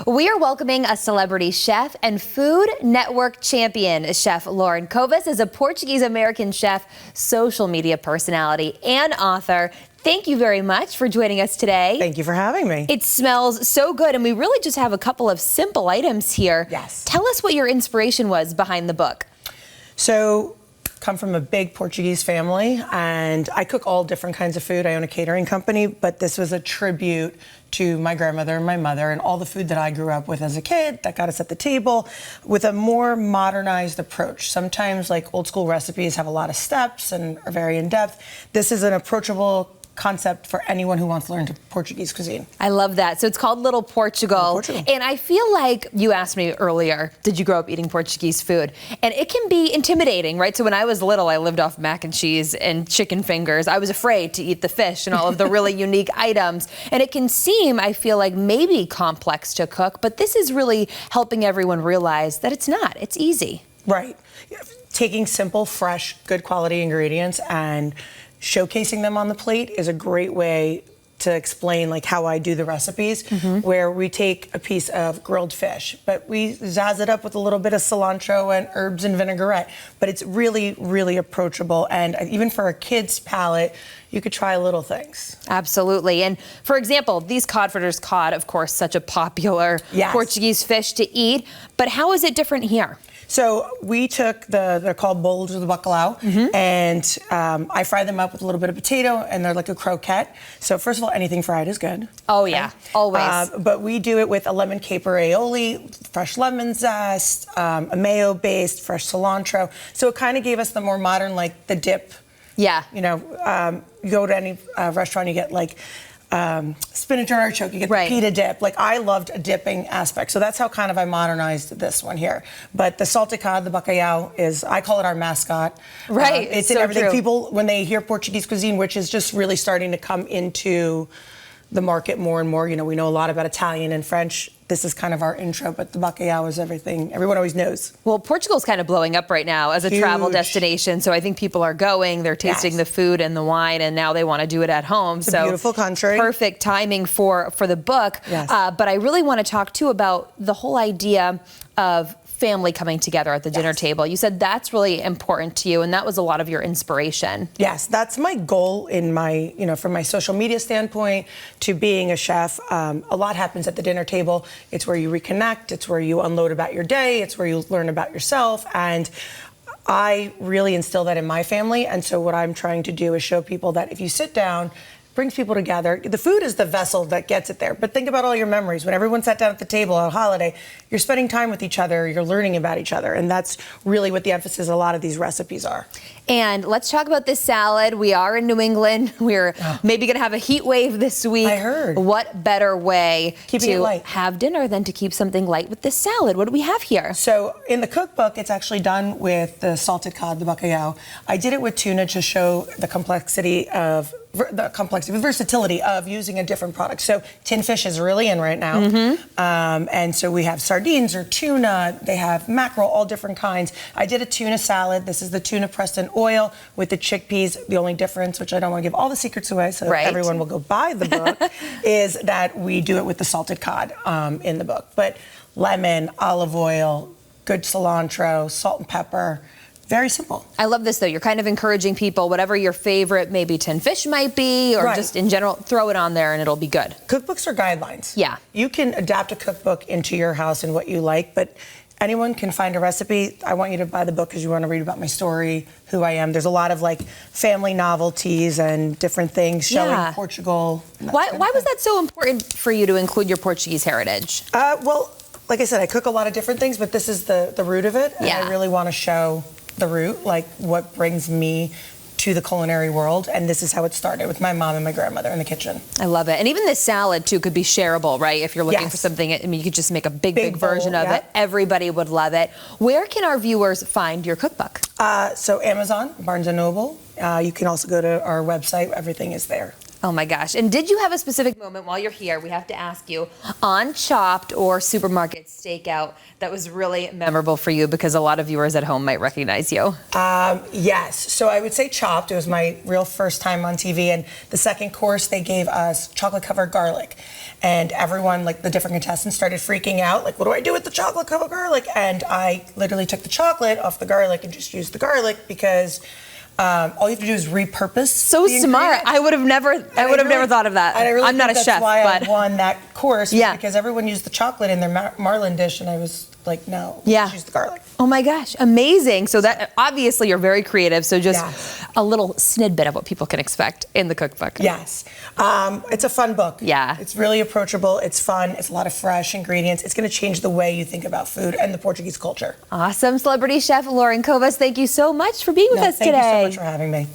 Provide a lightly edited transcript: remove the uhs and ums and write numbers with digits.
We are welcoming a celebrity chef and Food Network champion. Chef Lauren Covas is a Portuguese-American chef, social media personality, and author. Thank you very much for joining us today. Thank you for having me. It smells so good, and we really just have a couple of simple items here. Yes. Tell us what your inspiration was behind the book. So, come from a big Portuguese family, and I cook all different kinds of food. I own a catering company, but this was a tribute to my grandmother and my mother and all the food that I grew up with as a kid that got us at the table with a more modernized approach. Sometimes like old school recipes have a lot of steps and are very in depth. This is an approachable concept for anyone who wants to learn Portuguese cuisine. I love that. So it's called Little Portugal. Little Portugal. And I feel like you asked me earlier, did you grow up eating Portuguese food? And it can be intimidating, right? So when I was little, I lived off mac and cheese and chicken fingers. I was afraid to eat the fish and all of the really unique items. And it can seem, I feel like, maybe complex to cook, but this is really helping everyone realize that it's not. It's easy. Right. Taking simple, fresh, good quality ingredients and showcasing them on the plate is a great way to explain like how I do the recipes, where we take a piece of grilled fish, but we zazz it up with a little bit of cilantro and herbs and vinaigrette. But it's really, really approachable, and even for a kid's palate, you could try little things. Absolutely. And for example, these cod fritters, cod, of course, such a popular Portuguese fish to eat, but how is it different here? So we took they're called bolos of the bacalhau, and I fry them up with a little bit of potato, and they're like a croquette. So first of all, anything fried is good. Oh yeah, always. But we do it with a lemon caper aioli, fresh lemon zest, a mayo based, fresh cilantro. So it kind of gave us the more modern, like the dip. Yeah. You know, you go to any restaurant, you get like spinach and artichoke, you get the pita dip. Like, I loved a dipping aspect. So that's how kind of I modernized this one here. But the salted cod, the bacalhau, is, I call it our mascot. Right. It's so in everything. True. People, when they hear Portuguese cuisine, which is just really starting to come into the market more and more, you know, we know a lot about Italian and French. This is kind of our intro, but the bacalhau is everything. Everyone always knows. Well, Portugal's kind of blowing up right now as a travel destination. So I think people are going, they're tasting the food and the wine, and now they want to do it at home. It's a beautiful country. Perfect timing for the book. Yes. But I really want to talk too about the whole idea of family coming together at the dinner table. You said that's really important to you, and that was a lot of your inspiration. Yes, that's my goal in my, you know, from my social media standpoint to being a chef. A lot happens at the dinner table. It's where you reconnect. It's where you unload about your day. It's where you learn about yourself. And I really instill that in my family. And so what I'm trying to do is show people that if you sit down, brings people together. The food is the vessel that gets it there. But think about all your memories. When everyone sat down at the table on a holiday, you're spending time with each other, you're learning about each other. And that's really what the emphasis of a lot of these recipes are. And let's talk about this salad. We are in New England. We're maybe going to have a heat wave this week. I heard. What better way to have dinner than to keep something light with this salad? What do we have here? So in the cookbook, it's actually done with the salted cod, the bacalhau. I did it with tuna to show the complexity, the versatility of using a different product. So tin fish is really in right now. And so we have sardines or tuna. They have mackerel, all different kinds. I did a tuna salad. This is the tuna pressed in oil with the chickpeas. The only difference, which I don't want to give all the secrets away so everyone will go buy the book, is that we do it with the salted cod in the book. But lemon, olive oil, good cilantro, salt and pepper. Very simple. I love this, though. You're kind of encouraging people, whatever your favorite maybe tin fish might be, or just in general, throw it on there and it'll be good. Cookbooks are guidelines. Yeah. You can adapt a cookbook into your house and what you like, but anyone can find a recipe. I want you to buy the book because you want to read about my story, who I am. There's a lot of like family novelties and different things showing Portugal. Why was that so important for you to include your Portuguese heritage? Well, like I said, I cook a lot of different things, but this is the root of it. And I really want to show the root, like what brings me to the culinary world, and this is how it started with my mom and my grandmother in the kitchen. I love it. And even this salad too could be shareable, right? If you're looking for something, I mean, you could just make a big version of it. Everybody would love it. Where can our viewers find your cookbook? So Amazon, Barnes & Noble. You can also go to our website. Everything is there. Oh my gosh. And did you have a specific moment while you're here, we have to ask you, on Chopped or supermarket stakeout that was really memorable for you because a lot of viewers at home might recognize you? Yes. So I would say Chopped. It was my real first time on TV. And the second course, they gave us chocolate covered garlic. And everyone, like the different contestants, started freaking out. Like, what do I do with the chocolate covered garlic? And I literally took the chocolate off the garlic and just used the garlic because all you have to do is repurpose. So smart. I would have never thought of that. And I really I'm not a think chef, that's why but I won that course. Yeah. Because everyone used the chocolate in their marlin dish, and I was like, no, yeah, just use the garlic. Oh my gosh, amazing. So that obviously you're very creative. So just a little snidbit of what people can expect in the cookbook. Yes. It's a fun book. Yeah. It's really approachable. It's fun. It's a lot of fresh ingredients. It's going to change the way you think about food and the Portuguese culture. Awesome. Celebrity chef Lauren Covas, thank you so much for being with us today. Thank you so much for having me.